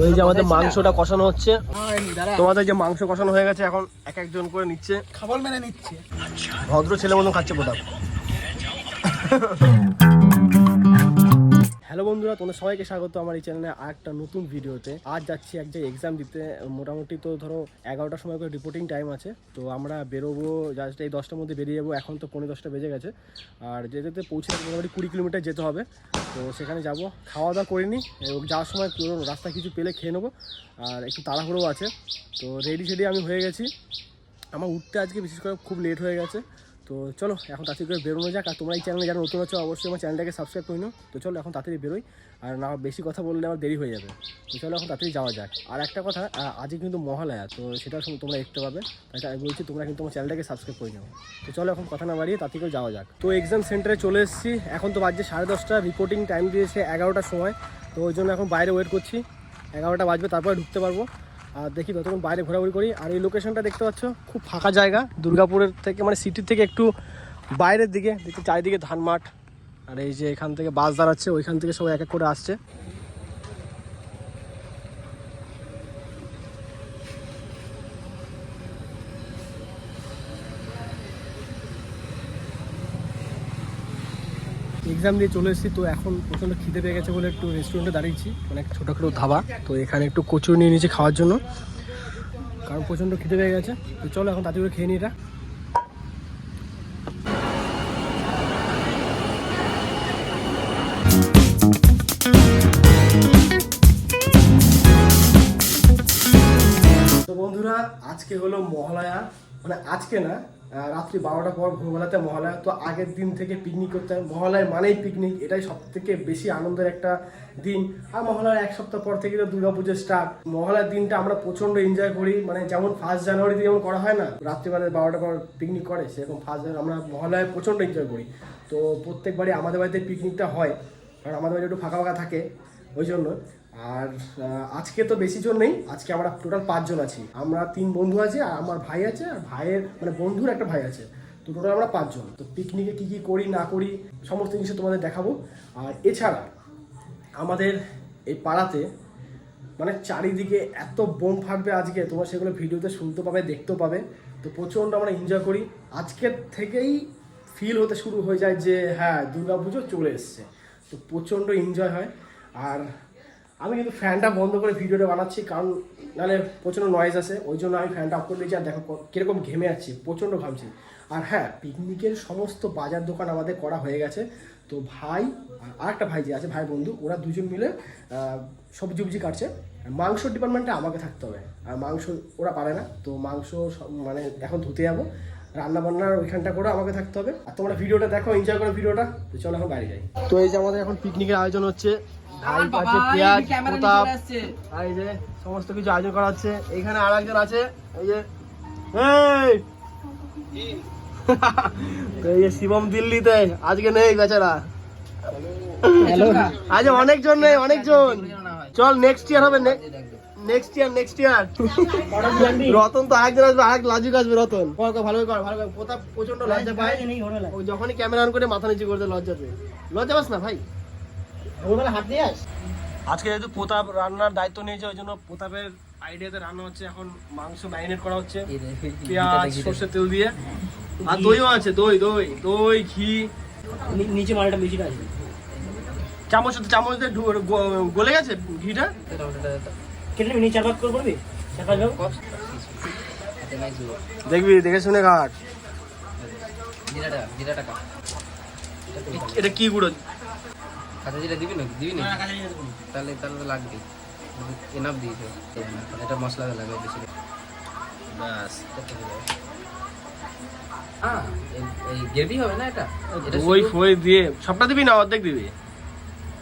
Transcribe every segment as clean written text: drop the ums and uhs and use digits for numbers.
এই যে আমাদের মাংসটা কষানো হচ্ছে, তোমাদের যে মাংস কষানো হয়ে গেছে, এখন এক একজন করে নিচ্ছে, খাবার মেনে নিচ্ছে, ভদ্র ছেলে মতন খাচ্ছে প্রতাপ। হ্যালো বন্ধুরা, তোমাদের সবাইকে স্বাগত আমার এই চ্যানেলে আর একটা নতুন ভিডিওতে। আজ যাচ্ছি এক জায়গায় এক্সাম দিতে। মোটামুটি তো ধরো 11টার সময় করে রিপোর্টিং টাইম আছে, তো আমরা বেরোবো জাস্ট এই 10টার মধ্যে বেরিয়ে যাবো। এখন তো 10:45 বেজে গেছে, আর যেতে যেতে পৌঁছে মোটামুটি 20 কিলোমিটার যেতে হবে। তো সেখানে যাব, খাওয়া দাওয়া করিনি, যাওয়ার সময় রাস্তায় কিছু পেলে খেয়ে নেবো, আর একটু তাড়াহুড়োও আছে। তো রেডি সেডি আমি হয়ে গেছি। আমার উঠতে আজকে বিশেষ করে খুব লেট হয়ে গেছে। তো চলো এখন তাড়াতাড়ি করে বেরোনো যাক। আর তোমরা এই চ্যানেলে যারা নতুন আছো অবশ্যই আমার চ্যানেলটাকে সাবস্ক্রাইব করে নাও। তো চলো এখন তাড়াতাড়ি বেরোই, আর না বেশি কথা বললে আমার দেরি হয়ে যাবে। তো চলো এখন তাড়াতাড়ি যাওয়া যাক। আর একটা কথা, আজকে কিন্তু মহালয়া, তো সেটাও তোমরা দেখতে পাবে, তাই আমি বলছি তোমরা কিন্তু আমার চ্যানেলটাকে সাবস্ক্রাইব করে নাও। তো চলো এখন কথা না বাড়িয়ে তাড়াতাড়ি করে যাওয়া যাক। তো এক্সাম সেন্টারে চলে এসেছি, এখন তো বাজছে 10:30, রিপোর্টিং টাইম দিয়েছে 11টার সময়। তো ওই জন্য এখন বাইরে ওয়েট করছি, 11টা বাজবে তারপরে ঢুকতে পারবো। আর দেখি ততক্ষণ বাইরে ঘোরাঘুরি করি। আর এই লোকেশনটা দেখতে পাচ্ছ, খুব ফাঁকা জায়গা, দুর্গাপুরের থেকে মানে সিটির থেকে একটু বাইরের দিকে। দেখি চারিদিকে ধান মাঠ, আর এই যে এখান থেকে বাস দাঁড়াচ্ছে, ওইখান থেকে সবাই এক এক করে আসছে। এক্সাম দিয়ে চলে এসেছি, তো এখন প্রচণ্ড খিদে পেয়ে গেছে বলে একটু রেস্টুরেন্টে দাঁড়িয়েছি, মানে একটা ছোটোখাটো ধাবা। তো এখানে একটু কচুরি নিয়ে নিয়েছি খাওয়ার জন্য, কারণ প্রচণ্ড খিদে পেয়ে গেছে। তো চলো এখন তাড়াতাড়ি করে খেয়ে নিই এটা। তো বন্ধুরা, আজকে হলো মহালয়া, মানে আজকে না, রাত্রি 12টার পর ভোরবেলাতে মহালয়া। তো আগের দিন থেকে পিকনিক করতে হয়, মহালয়া মানেই পিকনিক, এটাই সব থেকে বেশি আনন্দের একটা দিন। আর মহালয়ার এক সপ্তাহ পর থেকে তো দুর্গাপুজো স্টার্ট। মহালয়ার দিনটা আমরা প্রচণ্ড এনজয় করি, মানে যেমন 1 জানুয়ারিতে যেমন করা হয় না, রাত্রিবেলা 12টার পর পিকনিক করে, সেরকম 1 জানুয়ারি আমরা মহালয়ায় প্রচণ্ড এনজয় করি। তো প্রত্যেকবারই আমাদের বাড়িতে পিকনিকটা হয়, কারণ আমাদের বাড়ি একটু ফাঁকা ফাঁকা থাকে ওই জন্য। আর আজকে তো বেশি জন নেই, আজকে আমরা টোটাল 5 জন আছি। আমরা 3 বন্ধু আছি, আর আমার ভাই আছে, আর ভাইয়ের মানে বন্ধুর একটা ভাই আছে। তো টোটাল আমরা 5 জন। তো পিকনিকে কী কী করি না করি সমস্ত জিনিস তোমাদের দেখাবো। আর এছাড়া আমাদের এই পাড়াতে মানে চারিদিকে এত বোম ফাটবে আজকে, তোমরা সেগুলো ভিডিওতে শুনতে পাবে, দেখতেও পাবে। তো প্রচণ্ড আমরা এনজয় করি, আজকের থেকেই ফিল হতে শুরু হয়ে যায় যে হ্যাঁ দুর্গাপুজো চলে এসছে। তো প্রচণ্ড এনজয় হয়। আর আমি কিন্তু ফ্যানটা বন্ধ করে ভিডিওটা বানাচ্ছি, কারণ নাহলে প্রচণ্ড নয়েজ আসে, ওই জন্য আমি ফ্যানটা অফ করে দিয়েছি। আর দেখো কীরকম ঘেমে যাচ্ছি, প্রচণ্ড ঘামছি। আর হ্যাঁ, পিকনিকের সমস্ত বাজার দোকান আমাদের করা হয়ে গেছে। তো ভাই আর একটা ভাই যে আছে, ভাই বন্ধু, ওরা দুজন মিলে সবজি উবজি কাটছে। মাংস ডিপার্টমেন্টে আমাকে থাকতে হবে, আর মাংস ওরা পারে না। তো মাংস মানে এখন ধুতে যাবো, রান্না বান্নার ওইখানটা করে আমাকে থাকতে হবে। আর তোমরা ভিডিওটা দেখো, এনজয় করো ভিডিওটা। তো চলো এখন বাইরে যাই। তো এই যে আমাদের এখন পিকনিকের আয়োজন হচ্ছে, ভাই কাছে পেঁয়াজ, প্রতাপ, আর এই যে সমস্ত কিছু আয়োজন করা হচ্ছে। এইখানে আর একজন আছে, এই যে এই যে শিবম দিল্লিতে, আজকে নেই বেচারা। আজ অনেকজন নেই, অনেকজন। চল নেক্সট ইয়ার হবে, নেক্সট ইয়ার। রতন তো আরেকজন আসবে, আরেক লাজুক আসবে। রতন ভালো কর, ভালো কর। প্রতাপ প্রচন্ড লজ্জা পায়, ওই যখনই ক্যামেরা অন করে মাথা নিচু করতে লজ্জাতে। লজ্জা পাস না ভাই, হাত দিয়ে আস। আজকে যেহেতু প্রতাপ রান্নার দায়িত্ব নিয়েছে, ওই জন্য প্রতাপের আইডিয়াতে রান্না হচ্ছে। এখন মাংস ম্যারিনেট করা হচ্ছে পেঁয়াজ সর্ষের তেল দিয়ে, আর দইও আছে, দই ঘি। নিচে মালটা বেশি আছে, চামচ দিয়ে গলে গেছে ঘিটা। কেটে নিচে 4 ভাগ করে করবি, 4 ভাগ দেখবি, দেখে শুনে কাট। এটা কি গুঁড়ো? কাঁচা জিরা দিবি না? তাহলে লাগবে, এনাফ দিয়েছে। এটা মশলা লাগবে বেশি, ব্যাস। এই গ্রেভি হবে না এটা? ওই ফই দিয়ে সবটা দিবি না অর্ধেক দিবি?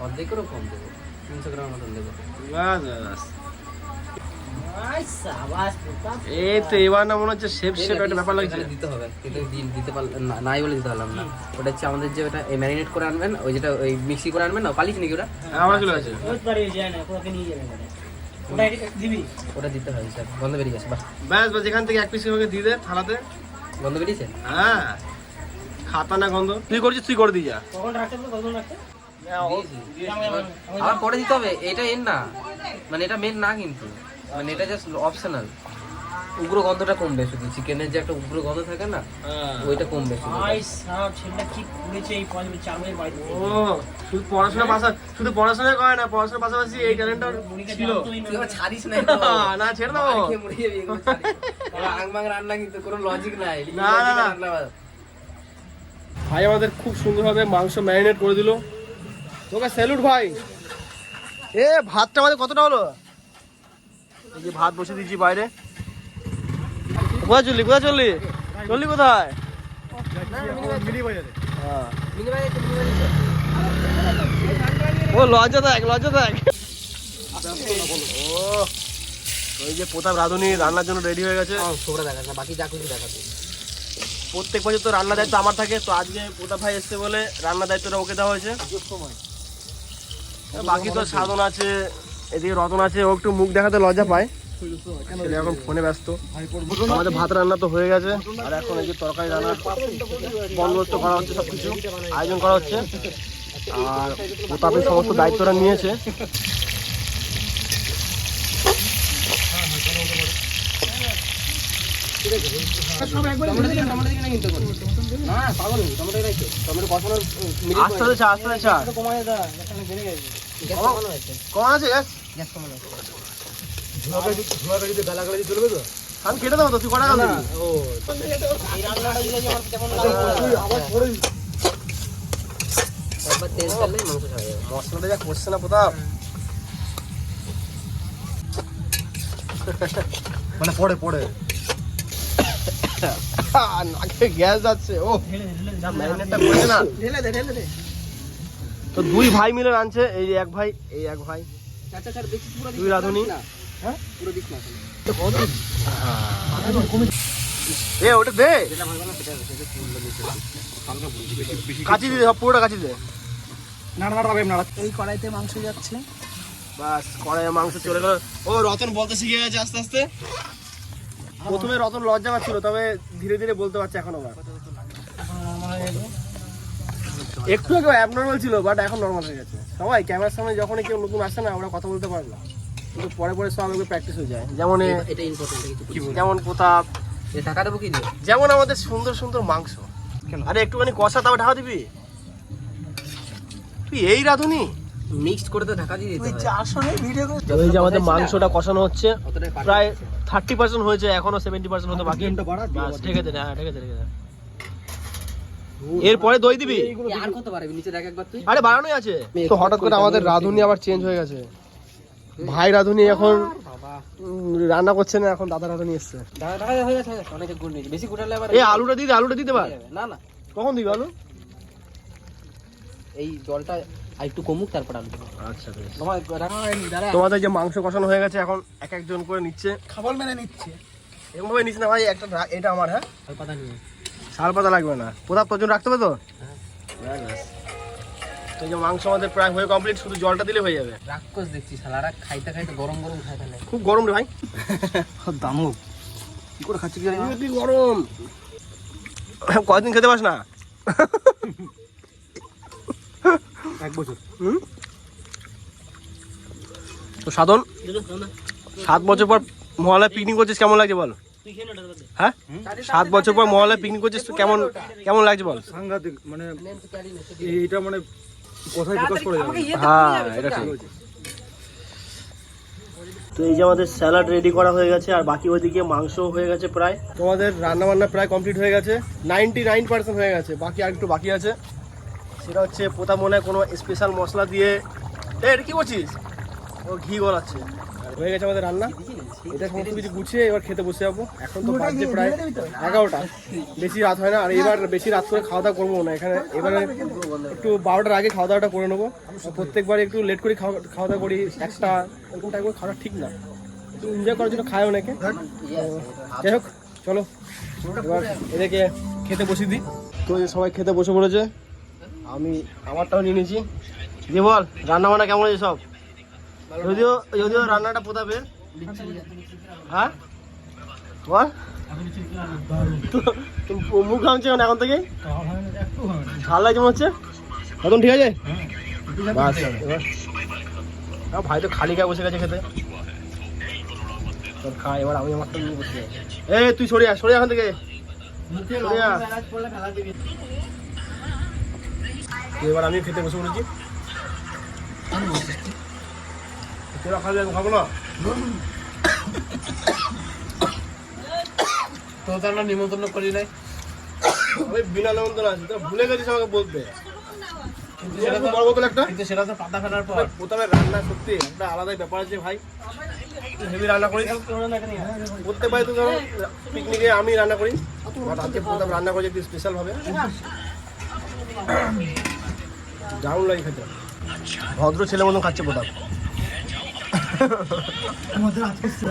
অর্ধেকেরও কম দেবো, 300 গ্রাম মতন দেবো। বাস। এই তো এবার না মনে হচ্ছে শেপ একটা ব্যাপার লাগছে। দিতে হবে, দিতে পারলাম নাই বলে দিতে পারলাম না। ওটা হচ্ছে আমাদের যে ওটা ম্যারিনেট করে আনবেন, ওই যেটা ওই মিক্সি করে আনবেন না, পালিস নাকি ওটা? আমার চলে আছে, ওটা দিতে হবে স্যার। গন্ধ বেরিয়ে গেছে, ব্যাস। এখান থেকে 1 পিস করে দিয়ে দে থালাতে। গন্ধ বেরিয়েছে? হ্যাঁ, খাতা না গন্ধ। তুই করছিস, তুই করে দিয়ে যা। আবার পরে দিতে হবে, এটা এর না, মানে এটা মেন না কিন্তু, মানে এটা জাস্ট অপশনাল। উগ্র গন্ধটা কমবে শুধু, চিকেনের যে একটা উগ্র গন্ধ থাকে না, ওইটা কমবে শুধু। শুধু পড়াশোনা করে না, পড়াশোনার পাশাপাশি এই ট্যালেন্টটা ছিল। তুই আবার ছাড়িস না না ছেড়ে দেবো। আংমাং রান্না কিন্তু কোনো লজিক নাই। না, না, না। ভাই আমাদের খুব সুন্দরভাবে মাংস ম্যারিনেট করে দিল, তোকে স্যালুট ভাই। এ ভাতটা আমাদের কতটা হলো? এই যে ভাত বসে দিয়েছি বাইরে। কোথায় চললি কোথায়? হ্যাঁ। ও লজ্জা দেখ। ও ওই যে প্রতাপ রাঁধুনি রান্নার জন্য রেডি হয়ে গেছে। ছোকরা দেখাস না, বাকি যা কিছু দেখাতে। প্রত্যেক বছর তো রান্নার দায়িত্ব আমার থাকে, তো আজকে প্রতাপ ভাই এসছে বলে রান্নার দায়িত্বটা ওকে দেওয়া হয়েছে। বাকি তো সাধন আছে, এদিকে রতন আছে, ও একটু মুখ দেখাতে লজ্জা পায়, ছেলে এখন ফোনে ব্যস্ত। আমাদের ভাত রান্না তো হয়ে গেছে, আর এখন এই যে তরকারি রান্না বন্দোবস্ত করা হচ্ছে, সবকিছু আয়োজন করা হচ্ছে, আর প্রতাপের সমস্ত দায়িত্বটা নিয়েছে। কমান আছে আমি কেটে দেবো তো, তুই কটা গাল দিবি? মশলাটা যা করছে না প্রতাপ, মানে পড়ে নাকে গ্যাস যাচ্ছে। ও ম্যারিনেটটা করেছে না, তো দুই ভাই মিলে রাঁধছে, এই যে এক ভাই, এই এক ভাই, দুই রাঁধুনি। এ ওটা দে, কাচি দে, সব পুরোটা কাচি দে। এই কড়াইতে মাংস যাচ্ছে। বাস কড়াইয়ে মাংস চলে গেল। ও রতন বলতে শিখে গেছে আস্তে আস্তে। প্রথমে রতন লজ্জা পাচ্ছিল, তবে ধীরে ধীরে বলতে পারছে এখন আবার। একটু আগে অ্যাবনর্মাল ছিল, বাট এখন নর্মাল হয়ে গেছে। সবাই ক্যামেরার সামনে যখন কেউ নতুন আসে না, ওরা কথা বলতে পারে না, কিন্তু পরে সব একটু প্র্যাকটিস হয়ে যায়। যেমন এটা ইম্পর্টেন্ট কিছু, যেমন প্রতাপ, এই টাকা দেবো কি দিয়ে? যেমন আমাদের সুন্দর সুন্দর মাংস। আরে একটুখানি কষা, তারপর ঢাকা দিবি। তুই এই রাঁধুনি মিক্সড করে তো ঢাকা দিয়ে দিতে হয়। আসলে ভিডিও এই যে আমাদের মাংসটা কষানো হচ্ছে, প্রায় 30% হয়েছে, এখনো 70% হতে বাকি। বাস ঢেকে দে, হ্যাঁ ঢেকে দে। এরপরে দই দিবি। আর কত পারবি নিচে দেখ একবার তুই। আরে বাড়ানোই আছে। তো হঠাৎ করে আমাদের রাঁধুনি আবার চেঞ্জ হয়ে গেছে। ভাই রাঁধুনি এখন রান্না করছে না, এখন দাদা রাঁধুনি এসছে। ঢাকা হয়ে গেছে, অনেক গুড় নিয়েছি, বেশি গুড়ালে আবার এই আলুটা দিতে পার। না না, কখন দিবি আলু? এই জলটা একটু কমুক, তারপর আলু দেবো। আচ্ছা বেশ। তোমার তোমাদের যে মাংস কষানো হয়ে গেছে, এখন এক একজন করে নিচ্ছে, খাবার মেনে নিচ্ছে। এরকম ভাবে নিচ্ছে না ভাই, একটা এটা আমার। হ্যাঁ পাতা নিয়ে শাল পাতা লাগবে না, প্রতাপ তোর জন্য রাখতে হবে তো। তো এই যে মাংস আমাদের প্রায় হয়ে কমপ্লিট, শুধু জলটা দিলে হয়ে যাবে। রাক্ষস দেখছি শালারা, খাইতে খাইতে গরম খাই ফেলে। খুব গরম রে ভাই, দামুক কি করে খাচ্ছি কি গরম, কয়দিন খেতে পাস না। 1 বছর। তো সাধন 7 বছর পর মহলায় পিকনিক করছিস, কেমন লাগছে বল? হ্যাঁ 7 বছর পর মহলায় পিকনিক করছিস, তো কেমন লাগছে বল? সাংঘাতিক, মানে এইটা মানে কথাই প্রকাশ করে যাবে। হ্যাঁ এটা ঠিক। তো এই যে আমাদের স্যালাড রেডি করা হয়ে গেছে, আর বাকি ওইদিকে মাংস হয়ে গেছে প্রায়। তোমাদের রান্না বান্না প্রায় কমপ্লিট হয়ে গেছে, 99% হয়ে গেছে, বাকি আর একটু বাকি আছে। সেটা হচ্ছে প্রতাপ মনে হয় কোনো স্পেশাল মশলা দিয়ে, এটা কি করছিস? ও ঘি গলাচ্ছে। হয়ে গেছে আমাদের রান্না, এটা সমস্ত কিছু গুছিয়ে এবার খেতে বসে যাবো। এখন তো বাজছে প্রায় 11টা, বেশি রাত হয় না। আর এবার বেশি রাত করে খাওয়া দাওয়া করবো না এখানে, এবারে একটু 12টার আগে খাওয়া দাওয়াটা করে নেবো। প্রত্যেকবার একটু লেট করে খাওয়া দাওয়া করি, 1টা এরকম টাইম করে খাওয়া ঠিক না, একটু এনজয় করার জন্য খায় অনেকে। যাই হোক চলো এবার এদেরকে খেতে বসিয়ে দিই। তো সবাই খেতে বসে পড়েছে, আমি আমারটাও নিয়ে নিয়েছি। দিয়ে বল রান্না বান্না কেমন হয়েছে সব? যদিও রান্নাটা প্রতাপের। হ্যাঁ বল, মুখ ঘামছে এখন থেকে, ঝাল লাগছে মনে হচ্ছে। এখন ঠিক আছে, বাস এবার ভাই তো খালি গায়ে বসে গেছে খেতে তোর খা এবার আমি আমারটা নিয়ে বসে তুই সরে এখান থেকে এবার আমি খেতে বসে পড়েছি তোরা খাবি আমি খাবো না তো আমরা নিমন্ত্রণ করি নাই আমি বিনা নিমন্ত্রণ আছি তো ভুলে গেছিস আমাকে বলতে বড় বোতল একটা কিন্তু সেটা তো পাতা ফেলার পর প্রথমে রান্না সত্যি একটা আলাদাই ব্যাপার আছে ভাই হেভি রান্না করি করতে পারি তো ধরো পিকনিকে আমি রান্না করি বাট আজকে প্রথম রান্না করি একটু স্পেশাল ভাবে দারুণ লাগে খেতে ভদ্র ছেলে মতন খাচ্ছে প্রতাপ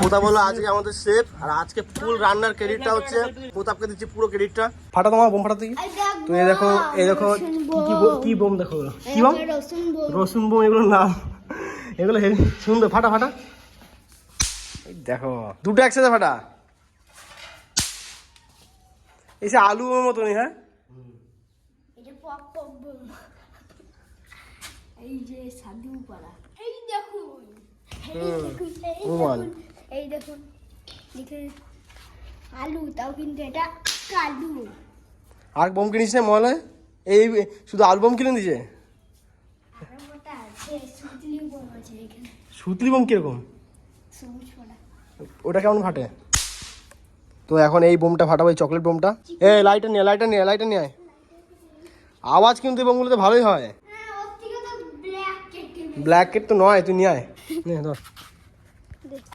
প্রতাপ হলো আজকে আমাদের শেফ আর আজকে ফুল রান্নার ক্রেডিটটা হচ্ছে প্রতাপকে দিচ্ছি পুরো ক্রেডিটটা ফাটা তোমার বোম ফাটা থেকে তো এই দেখো কি বোম দেখো কি বোম রসুন বোম এগুলোর নাম এগুলো হেভি সুন্দর ফাটা ফাটা এই দেখো দুটো একসাথে ফাটা এসে আলু বোমের মতনই হ্যাঁ এই যে সাধু পাড়া এই দেখুন এই দেখুন লিখে আলু তাও কিন্তু এটা কালু আর বোম কিনিস না মহলায় এই শুধু আলু বোম কিনে দিছে সুতলি বোম আছে এখানে সুতলি বোম কিরকম সবুজ পাড়া ওটা কেমন ফাটে তো এখন এই বোমটা ফাটাবো এই চকলেট বোমটা লাইটার নিয়ে আয় আওয়াজ কিন্তু এই বোমগুলোতে ভালোই হয় ওর থেকে তো ব্ল্যাক কেক ব্ল্যাক কেট তো নয় তুই নিয়ে আয় নে ধর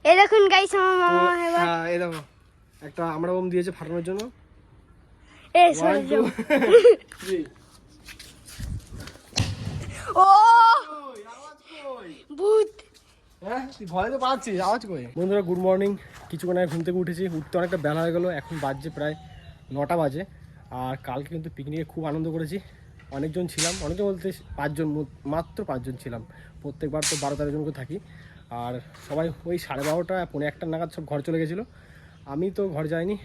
এই দেখুন গাইস আমার মামা এবার হ্যাঁ এই দেখো একটা আমরা বোম দিয়েছে ফাটানোর জন্য এই সরে যাও ও ভূত হ্যাঁ তুই ভয় তো পাচ্ছিস আওয়াজ কই বন্ধুরা গুড মর্নিং কিছুক্ষণ আগে ঘুম থেকে উঠেছি উঠতে অনেকটা বেলা হয়ে গেলো এখন বাজছে প্রায় 9টা বাজে আর কালকে কিন্তু পিকনিকে খুব আনন্দ করেছি অনেকজন ছিলাম অনেকজন বলতে 5 জন মাত্র 5 জন ছিলাম প্রত্যেকবার তো 12-13 জন করে থাকি আর সবাই ওই 12:30 পৌনে 1টা নাগাদ সব ঘর চলে গেছিলো আমি তো ঘর যাইনি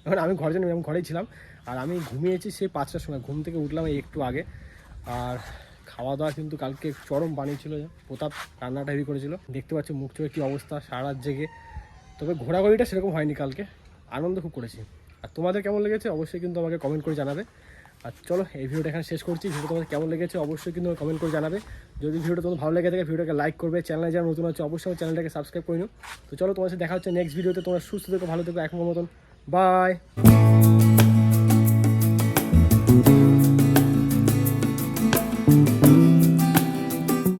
এখন আমি ঘর যাইনি আমি ঘরেই ছিলাম আর আমি ঘুমিয়েছি সেই 5টার সময় ঘুম থেকে উঠলাম এই একটু আগে আর খাওয়া দাওয়া কিন্তু কালকে চরম বানিয়েছিল প্রতাপ রান্নাটা হেভি করেছিল দেখতে পাচ্ছি মুখ চোখে কী অবস্থা সারা রাত জেগে তবে ঘোরাঘুরিটা সেরকম হয়নি কালকে আনন্দ খুব করেছি আর তোমাদের কেমন লেগেছে অবশ্যই কিন্তু আমাকে কমেন্ট করে জানাবে আর চলো এই ভিডিওটা এখানে শেষ করছি ভিডিও তোমাদের কেমন লেগেছে অবশ্যই কিন্তু কমেন্ট করে জানাবে যদি ভিডিওটা তোমার ভালো লেগে থাকে ভিডিওটাকে লাইক করবে চ্যানেলে যারা নতুন আছে অবশ্যই আমার চ্যানেলটাকে সাবস্ক্রাইব করে নিও তো চলো তোমার সাথে দেখা হচ্ছে নেক্সট ভিডিওতে তোমরা সুস্থ থেকো ভালো থেকো এখন মতন বাই